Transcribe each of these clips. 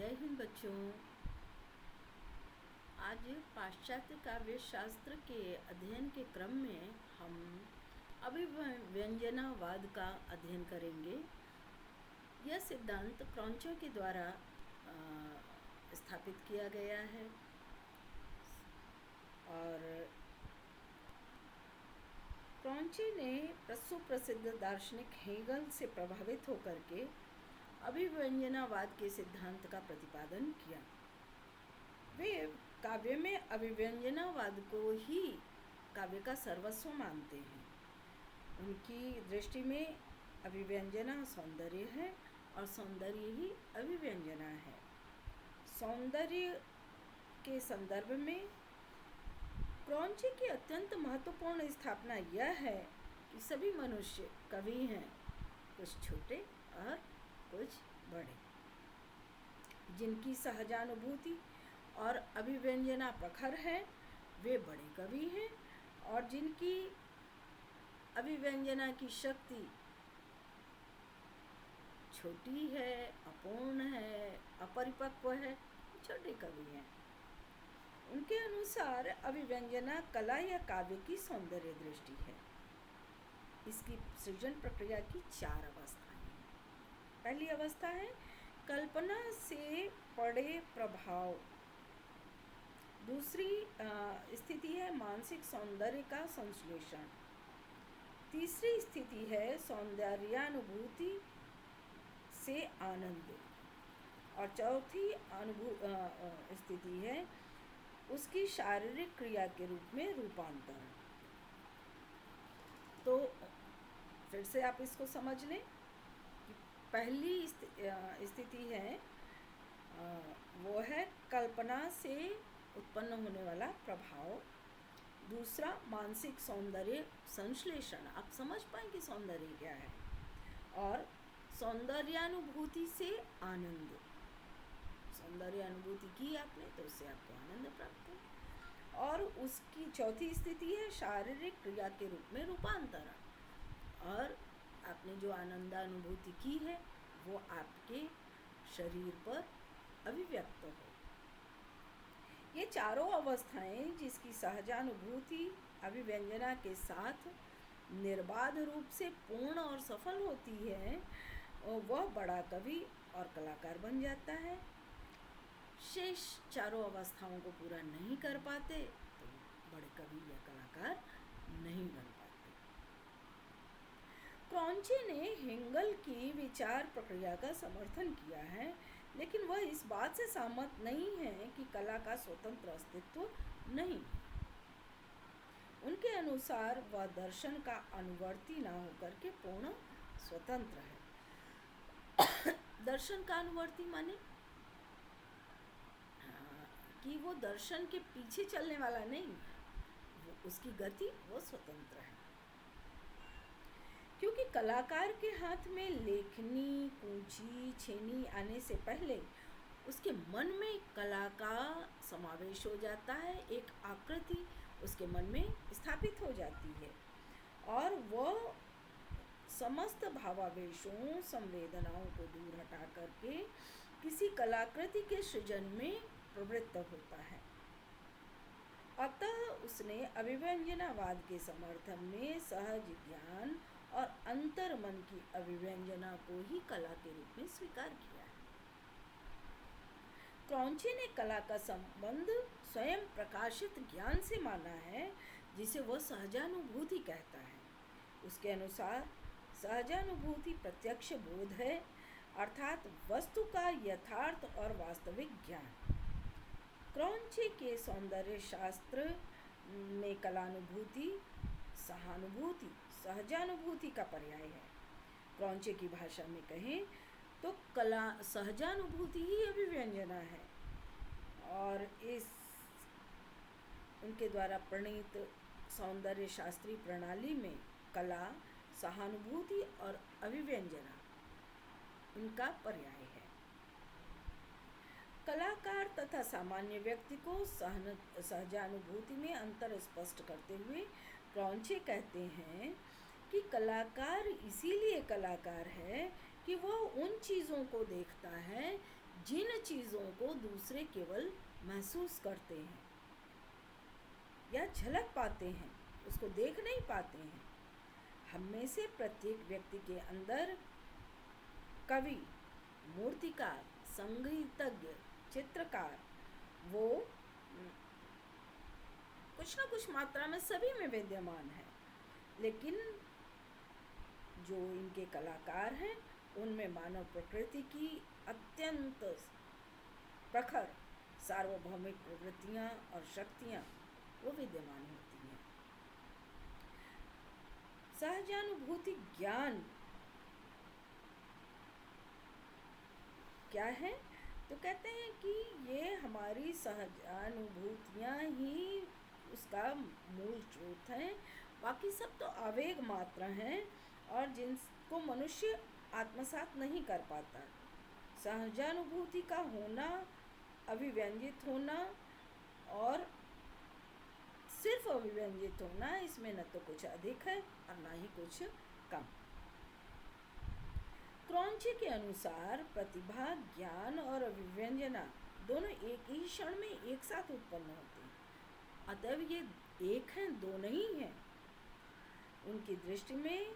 जय हिंद बच्चों। आज पाश्चात्य काव्य शास्त्र के अध्ययन के क्रम में हम अभिव्यंजनावाद का अध्ययन करेंगे। यह सिद्धांत क्रॉन्चे के द्वारा स्थापित किया गया है और क्रॉन्चे ने सुप्रसिद्ध दार्शनिक हेगल से प्रभावित होकर के अभिव्यंजनावाद के सिद्धांत का प्रतिपादन किया। वे काव्य में अभिव्यंजनावाद को ही काव्य का सर्वस्व मानते हैं। उनकी दृष्टि में अभिव्यंजना सौंदर्य है और सौंदर्य ही अभिव्यंजना है। सौंदर्य के संदर्भ में क्रॉन्चे की अत्यंत महत्वपूर्ण स्थापना यह है कि सभी मनुष्य कवि हैं, कुछ छोटे और कुछ बड़े। जिनकी सहजानुभूति और अभिव्यंजना प्रखर है वे बड़े कवि हैं, और जिनकी अभिव्यंजना की शक्ति छोटी है, अपूर्ण है, अपरिपक्व है, छोटे कवि हैं। उनके अनुसार अभिव्यंजना कला या काव्य की सौंदर्य दृष्टि है। इसकी सृजन प्रक्रिया की 4 अवस्थाएं हैं। पहली अवस्था है कल्पना से पड़े प्रभाव। दूसरी स्थिति है मानसिक सौंदर्य का संश्लेषण। तीसरी स्थिति है सौंदर्यानुभूति से आनंद, और चौथी स्थिति है उसकी शारीरिक क्रिया के रूप में रूपांतरण। तो फिर से आप इसको समझ लें। पहली स्थिति है वो है कल्पना से उत्पन्न होने वाला प्रभाव। दूसरा मानसिक सौंदर्य संश्लेषण, आप समझ पाएं कि सौंदर्य क्या है। और सौंदर्यानुभूति से आनंद, सौंदर्य अनुभूति की आपने तो उससे आपको आनंद प्राप्त है। और उसकी चौथी स्थिति है शारीरिक क्रिया के रूप में रूपांतरण, और आपने जो आनंदानुभूति की है वो आपके शरीर पर अभिव्यक्त हो। ये चारों अवस्थाएं जिसकी सहजानुभूति अभिव्यंजना के साथ निर्बाध रूप से पूर्ण और सफल होती है, वह बड़ा कवि और कलाकार बन जाता है। शेष चारों अवस्थाओं को पूरा नहीं कर पाते तो बड़े कवि या कलाकार नहीं बन पाते। क्रॉन्चे ने हेगल की विचार प्रक्रिया का समर्थन किया है, लेकिन वह इस बात से सहमत नहीं है कि कला का स्वतंत्र अस्तित्व नहीं। उनके अनुसार वह दर्शन का अनुवर्ती न होकर के पूर्ण स्वतंत्र है। दर्शन का अनुवर्ती माने कि वो दर्शन के पीछे चलने वाला नहीं, वो उसकी गति वो स्वतंत्र है। क्योंकि कलाकार के हाथ में लेखनी, कूंची, छेनी आने से पहले उसके मन में कला का समावेश हो जाता है। एक आकृति उसके मन में स्थापित हो जाती है और वह समस्त भावावेशों, संवेदनाओं को दूर हटा करके किसी कलाकृति के सृजन में प्रवृत्त होता है। अतः उसने अभिव्यंजनावाद के समर्थन में सहज ज्ञान और अंतर्मन की अभिव्यंजना को ही कला के रूप में स्वीकार किया है। क्रॉन्चे ने कला का संबंध स्वयं प्रकाशित ज्ञान से माना है, जिसे वह सहजानुभूति कहता है। उसके अनुसार सहजानुभूति प्रत्यक्ष बोध है, अर्थात वस्तु का यथार्थ और वास्तविक ज्ञान। क्रॉन्चे के सौंदर्य शास्त्र में कलानुभूति सहानुभूति, सहजानुभूति का पर्याय है। क्रॉन्चे की भाषा में कहें तो कला सहजानुभूति ही अभिव्यंजना है, और इस उनके द्वारा प्रणीत सौंदर्य शास्त्रीय प्रणाली में कला, सहानुभूति और अभिव्यंजना इनका पर्याय है। कलाकार तथा सामान्य व्यक्ति को सहजानुभूति में अंतर स्पष्ट करते हुए क्रॉन्चे कहते हैं कि कलाकार इसीलिए कलाकार है कि वह उन चीज़ों को देखता है जिन चीज़ों को दूसरे केवल महसूस करते हैं या झलक पाते हैं, उसको देख नहीं पाते हैं। हम में से प्रत्येक व्यक्ति के अंदर कवि, मूर्तिकार, संगीतज्ञ, चित्रकार, वो कुछ ना कुछ मात्रा में सभी में विद्यमान है। लेकिन जो इनके कलाकार हैं, उनमें मानव प्रकृति की अत्यंत प्रखर सार्वभौमिक प्रवृत्तियाँ और शक्तियाँ वो विद्यमान होती हैं। सहजानुभूति ज्ञान क्या है? तो कहते हैं कि ये हमारी सहजानुभूतियाँ ही उसका मूल स्रोत हैं। बाकी सब तो आवेग मात्र हैं और जिनको मनुष्य आत्मसात नहीं कर पाता। सहजानुभूति का होना, अभिव्यंजित होना और सिर्फ अभिव्यंजित होना, इसमें न तो कुछ अधिक है और ना ही कुछ कम। क्रॉन्चे के अनुसार प्रतिभा, ज्ञान और अभिव्यंजना दोनों एक ही क्षण में एक साथ उत्पन्न होते हैं। अतः ये एक हैं, दो नहीं हैं। उनकी दृष्टि में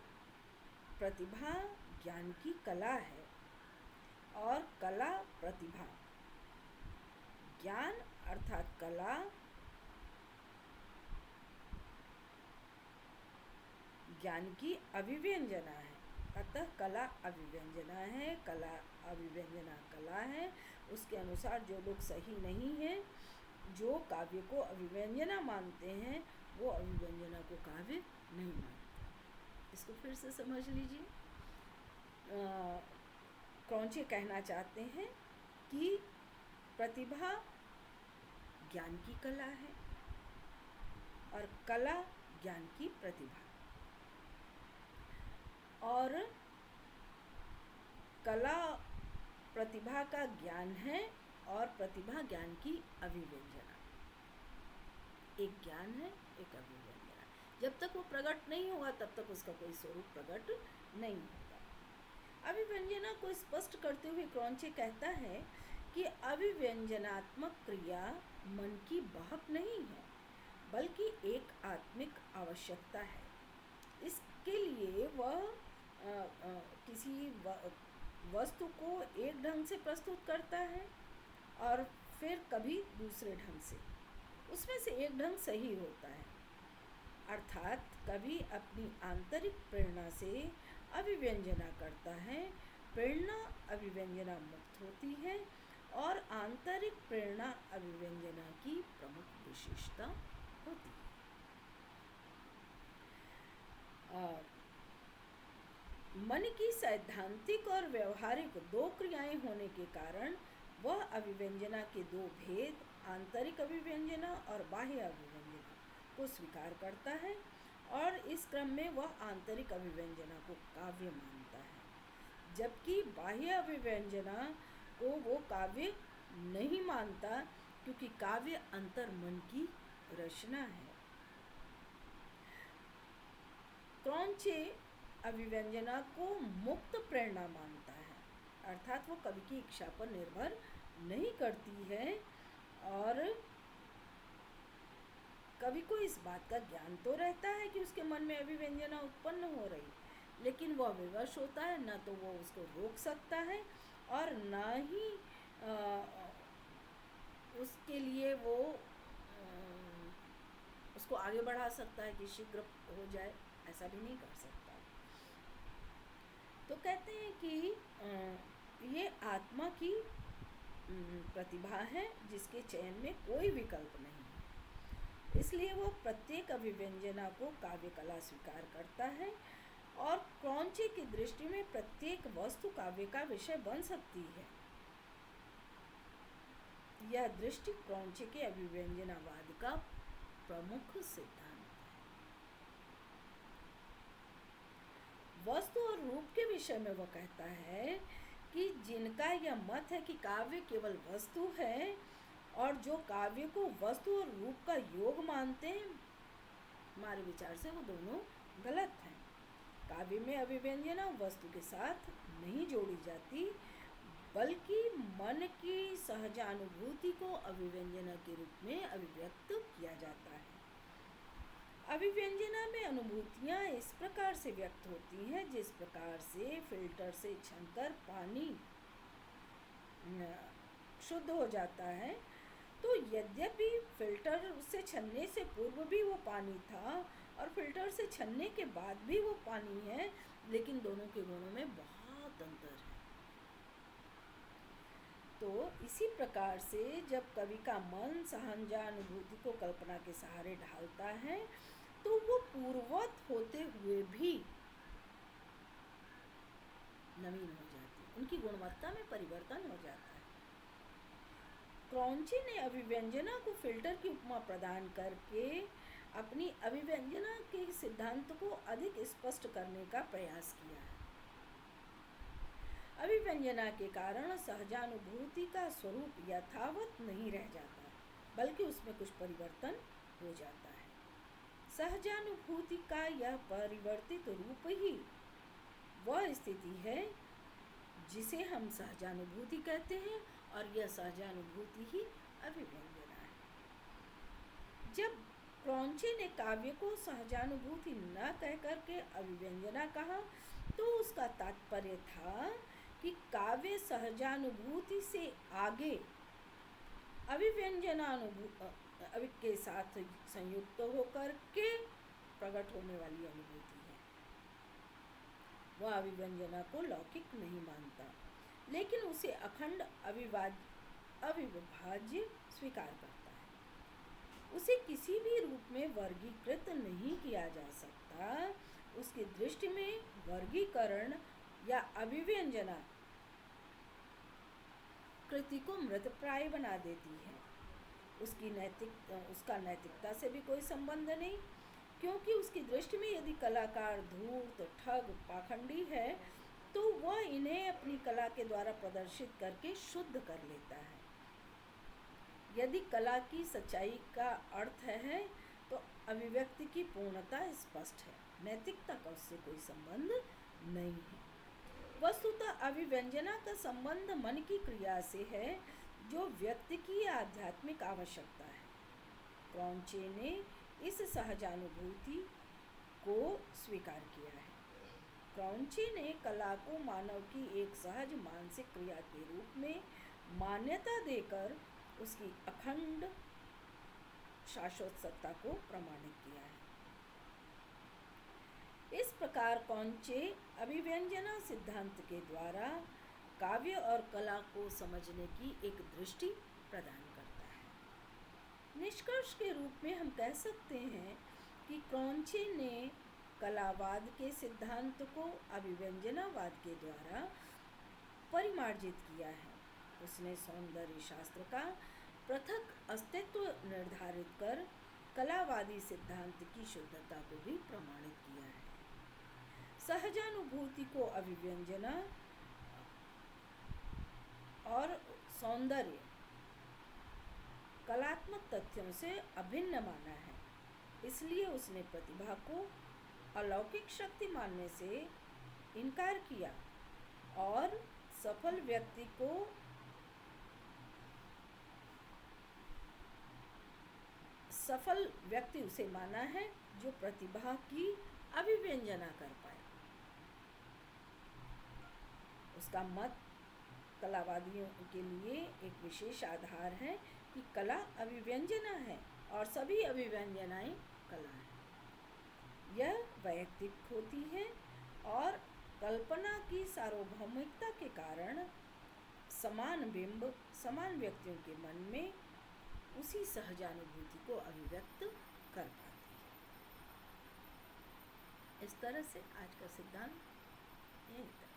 प्रतिभा ज्ञान की कला है और कला प्रतिभा। ज्ञान अर्थात कला ज्ञान की अभिव्यंजना है। अतः कला अभिव्यंजना है, कला अभिव्यंजना कला है। उसके अनुसार जो लोग सही नहीं हैं, जो काव्य को अभिव्यंजना मानते हैं, वो अभिव्यंजना को काव्य नहीं मानते। इसको फिर से समझ लीजिए। क्रॉन्चे कहना चाहते हैं कि प्रतिभा ज्ञान की कला है और कला ज्ञान की प्रतिभा, और कला प्रतिभा का ज्ञान है और प्रतिभा ज्ञान की अभिव्यंजना। एक ज्ञान है, एक अभिव्यंजना। जब तक वो प्रकट नहीं होगा तब तक उसका कोई स्वरूप प्रकट नहीं होगा। अभिव्यंजना को स्पष्ट करते हुए क्रॉन्चे कहता है कि अभिव्यंजनात्मक क्रिया मन की बहक नहीं है, बल्कि एक आत्मिक आवश्यकता है। इसके लिए वह किसी वस्तु को एक ढंग से प्रस्तुत करता है और फिर कभी दूसरे ढंग से। उसमें से एक ढंग सही होता है, अर्थात कभी अपनी आंतरिक प्रेरणा से अभिव्यंजना करता है। प्रेरणा अभिव्यंजना मुक्त होती है और आंतरिक प्रेरणा अभिव्यंजना की प्रमुख विशेषता होती है। मन की सैद्धांतिक और व्यवहारिक दो क्रियाएं होने के कारण वह अभिव्यंजना के दो भेद, आंतरिक अभिव्यंजना और बाह्य अभिव्यंजना को स्वीकार करता है, और इस क्रम में वह आंतरिक अभिव्यंजना को काव्य मानता है, जबकि बाह्य अभिव्यंजना को वो काव्य नहीं मानता, क्योंकि काव्य अंतर मन की रचना है। क्रॉन्चे अभिव्यंजना को मुक्त प्रेरणा मानता है, अर्थात वो कवि की इच्छा पर निर्भर नहीं करती है, और कवि को इस बात का ज्ञान तो रहता है कि उसके मन में अभिव्यंजना उत्पन्न हो रही, लेकिन वह विवश होता है, न तो वो उसको रोक सकता है और न ही उसके लिए वो उसको आगे बढ़ा सकता है कि शीघ्र हो जाए, ऐसा भी नहीं कर सकता। तो कहते हैं कि ये आत्मा की प्रतिभा है जिसके चयन में कोई विकल्प नहीं है, इसलिए वो प्रत्येक अभिव्यंजना को काव्य कला स्वीकार करता है, और क्रॉन्चे की दृष्टि में प्रत्येक वस्तु काव्य का विषय बन सकती है। यह दृष्टि क्रॉन्चे के अभिव्यंजनावाद का प्रमुख सिद्धांत है। वस्तु और रूप के विषय में वह कहता है कि जिनका यह मत है कि काव्य केवल वस्तु है और जो काव्य को वस्तु और रूप का योग मानते हैं, हमारे विचार से वो दोनों गलत हैं। काव्य में अभिव्यंजना वस्तु के साथ नहीं जोड़ी जाती, बल्कि मन की सहजानुभूति को अभिव्यंजना के रूप में अभिव्यक्त किया जाता है। अभिव्यंजना में अनुभूतियाँ इस प्रकार से व्यक्त होती हैं जिस प्रकार से फिल्टर से छनकर पानी शुद्ध हो जाता है। तो यद्यपि फिल्टर से छनने से पूर्व भी वो पानी था और फिल्टर से छनने के बाद भी वो पानी है, लेकिन दोनों के गुणों में बहुत अंतर है। तो इसी प्रकार से जब कवि का मन सहजानुभूति को कल्पना के सहारे ढालता है तो वो पूर्ववत होते हुए भी नवीन हो जाती है, उनकी गुणवत्ता में परिवर्तन हो जाता है। क्रॉन्ची ने अभिव्यंजना को फिल्टर की उपमा प्रदान करके अपनी अभिव्यंजना के सिद्धांत को अधिक स्पष्ट करने का प्रयास किया है। अभिव्यंजना के कारण सहजानुभूति का स्वरूप यथावत नहीं रह जाता, बल्कि उसमें कुछ परिवर्तन हो जाता है। सहजानुभूति का यह परिवर्तित रूप ही वह स्थिति है जिसे हम सहजानुभूति कहते हैं, और यह सहजानुभूति ही अभिव्यंजना है। जब क्रॉन्ची ने काव्य को सहजानुभूति न कह करके अभिव्यंजना कहा तो उसका तात्पर्य था कि काव्य सहजानुभूति से आगे अभिव्यंजनानुभूति के साथ संयुक्त होकर के प्रकट होने वाली अनुभूति है। वह अभिव्यंजना को लौकिक नहीं मानता, लेकिन उसे अखंड अविभाज्य स्वीकार करता है। उसे किसी भी रूप में वर्गीकृत नहीं किया जा सकता। उसकी दृष्टि में वर्गीकरण या अभिव्यंजना कृति को मृतप्राय बना देती है। उसका नैतिकता से भी कोई संबंध नहीं, क्योंकि उसकी दृष्टि में यदि कलाकार धूर्त, ठग, पाखंडी है तो वह इन्हें अपनी कला के द्वारा प्रदर्शित करके शुद्ध कर लेता है। यदि कला की सच्चाई का अर्थ है तो अभिव्यक्ति की पूर्णता स्पष्ट है, नैतिकता का उससे कोई संबंध नहीं है। वस्तुतः अभिव्यंजना का संबंध मन की क्रिया से है जो व्यक्ति की आध्यात्मिक आवश्यकता है। क्रॉन्ची ने इस सहजानुभूति को स्वीकार किया है। क्रॉन्ची ने कला को मानव की एक सहज मानसिक क्रिया के रूप में मान्यता देकर उसकी अखंड शाश्वत सत्ता को प्रमाणित किया है। इस प्रकार क्रॉन्ची अभिव्यंजना सिद्धांत के द्वारा काव्य और कला को समझने की एक दृष्टि प्रदान करता है। निष्कर्ष के रूप में हम कह सकते हैं कि क्रॉन्ची ने कलावाद के सिद्धांत को अभिव्यंजनावाद के द्वारा परिमार्जित किया है। उसने सौंदर्य शास्त्र का पृथक अस्तित्व निर्धारित कर कलावादी सिद्धांत की शुद्धता को भी प्रमाणित किया है। सहजानुभूति को अभिव्यंजना और सौंदर्य कलात्मक तथ्यों से अभिन्न माना है, इसलिए उसने प्रतिभा को अलौकिक शक्ति मानने से इनकार किया और सफल व्यक्ति उसे माना है जो प्रतिभा की अभिव्यंजना कर पाए। उसका मत कलावादियों के लिए एक विशेष आधार है कि कला अभिव्यंजना है और सभी अभिव्यंजनाएं कला हैं। यह वैयक्तिक होती है और कल्पना की सार्वभौमिकता के कारण समान बिंब समान व्यक्तियों के मन में उसी सहजानुभूति को अभिव्यक्त कर पाती है। इस तरह से आज का सिद्धांत यही था।